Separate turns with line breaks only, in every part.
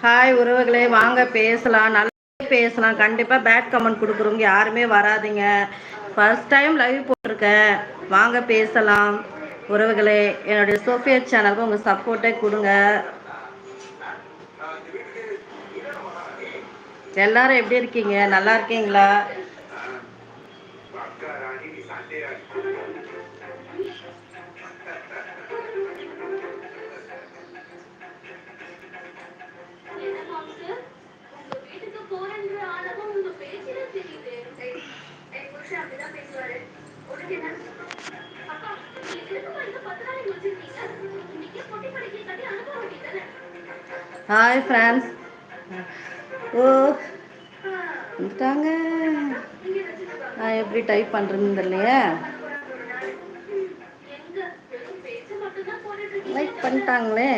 Hi உறவுகளே, வாங்க பேசலாம். நல்லா பேசலாம். கண்டிப்பாக பேட் கமெண்ட் கொடுக்குறவங்க யாருமே வராதிங்க. ஃபர்ஸ்ட் டைம் லைவ் போட்டிருக்கேன். வாங்க பேசலாம் உறவுகளே. என்னுடைய சோஃபியா சேனலுக்கு உங்கள் சப்போர்ட்டே கொடுங்க. எல்லாரும் எப்படி இருக்கீங்க? நல்லா இருக்கீங்களா? Hi friends. ஓ வந்துட்டாங்க. நான் எப்படி டைப் பண்ணுறதுன்னு தெரியலையே. லைக் பண்ணிட்டாங்களே.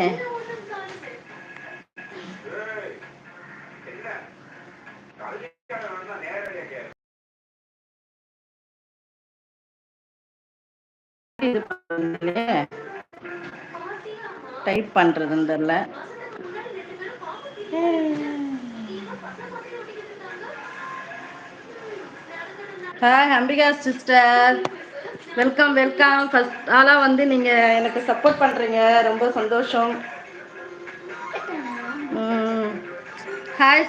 டைப் பண்றதுன்னு தெரியல. Hi Ambika sister, welcome welcome. First ஆளாக வந்து நீங்கள் எனக்கு சப்போர்ட் பண்ணுறீங்க, ரொம்ப சந்தோஷம். ஹாய்